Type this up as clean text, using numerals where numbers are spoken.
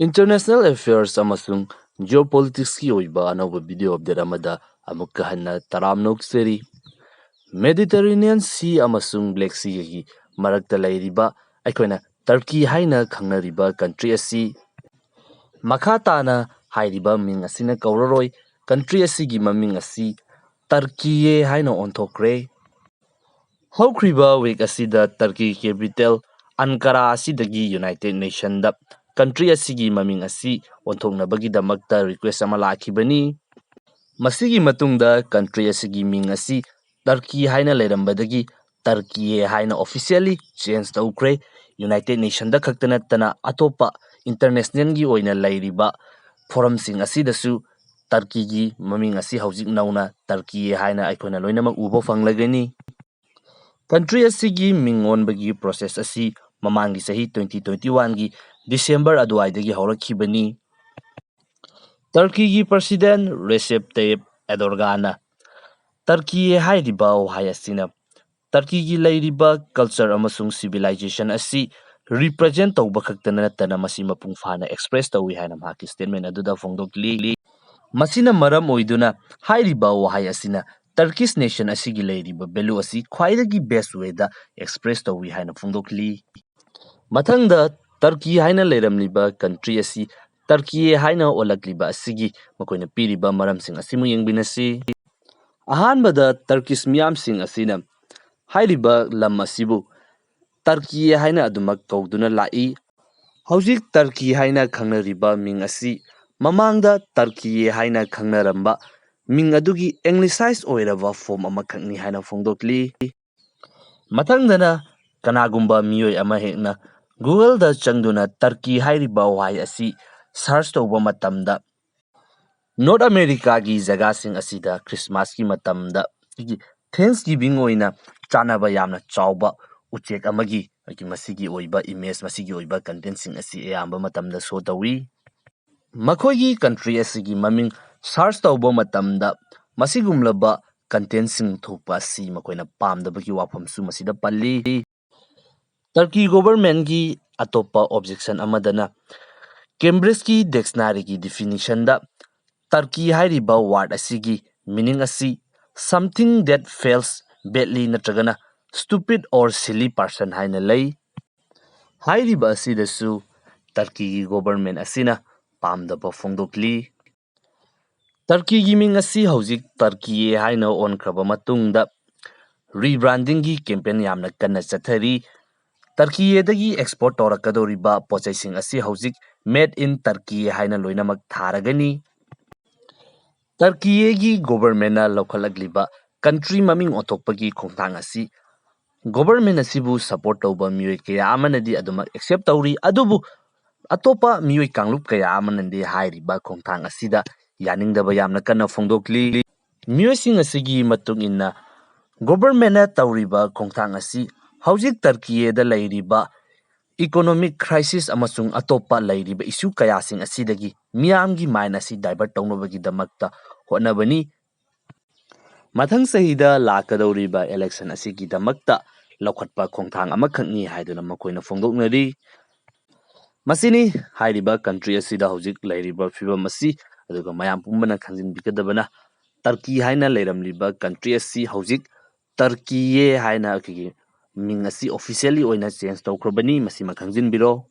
International Affairs amasung Geopolitics ki oiba anauba video update amada amukka hanna taramnokseri. Mediterranean Sea amasung Black Sea gi marakta lairiba aikoina Turkey haina khangnariba country asi makha tana hairiba ming asina kauraroi country asigi maming asi Turkey haina onthokre. Hokriba week asida Turkey capital Ankara asidagi United Nations da country asigi maming asi onthoknabagidamagta request ama lakhibani. Masigi matungda country asigi ming asi Turkey haina leirambadagi Turkey haina officially change tawkre. United Nations da khaktana tana atopa international gi oina lairiba forum sing asidasu Turkey gi maming asi hojik nauna Turkey haina aikoina loinamak ubo fanglagani. Country asigi mingon bagi process asi mamangi sahi 2021 gi December aduaidagi haurakibani. Turkey gi President Recep Tayyip Erdogan Turkey hairiba wahai asina Turkey gi lairiba culture amasung civilization asi represent tawba khaktana natana masi mapung fana express tawi haina mahaki statement aduda fongdokli. Masina maram oiduna hairiba wahai asina Turkish nation asigi lairiba value asi khwaidagi best way da express tawi haina fongdokli. Mathangda Turkey haina leiramliba country asi Turkey haina olakliba asigi makoina piriba maramsing asimu yengbinasi. Ahanbada Turkish miyamsing asina hairiba lam asibu Turkey haina adumak kauduna lai. Hojik Turkey haina khangnariba ming asi mamangda Turkey haina khangnaramba ming adugi anglicized oiraba form amakhakni haina fongdokli. Mathangdana kanagumba miyoi ama hekna Google da changduna Turkey hairiba wahai asi search tawba matamda North America gi jagasing asida Christmas ki matamda Thanksgiving oina chanaba yamna chawba uchek amagi masigi oiba image masigi oiba content sing asi ayamba matamda show tawi. Makhoigi country asigi maming search tawba matamda masigumlaba content sing thokpa asi makoina pamdabagi wafamsu masida palli. Turkey government gi atopa objection amadana Cambridge ki dictionary ki definition da Turkey hairiba word asigi meaning asi something that fails badly natragana stupid or silly person haina lay. Hairiba asidasu Turkey gi government asina pamdaba fongdokli. Turkey gi ming asi hojik Turkey haina onkraba matungda rebranding gi campaign yamna kanna chathari. Turkey dagi export torakadoriba pochaising asi hojik made in Turkey haina loinamak tharagani. Turkey gi government na lokhalagliba country maming othokpagi khongthang asi government asibu support tawba miyoi kaya amanadi adumak accept tawri adubu atopa miyoi kanglup kaya amanandi hairiba khongthang asida yaningdaba yamna kanna fongdokli. Miyoi sing asigi matung inna government na tawriba khongthang asi hojik Turkey da lairiba economic crisis amasung atopa lairiba issue kaya sing asidagi miyamgi mind asi divert tawnabagi damakta hotnabani. Mathang sahida lakadoriba election asigi damakta lokhatpa khongthang amakhakni haiduna makoina fongdoknari. Masini hairiba country asida hojik lairiba fibam asi aduga mayam pumbana khangjinbikadabana Turkey haina leiramliba country asi hojik Turkey haina ming asi officially oina change tawkhrabani masima khangjinbiro.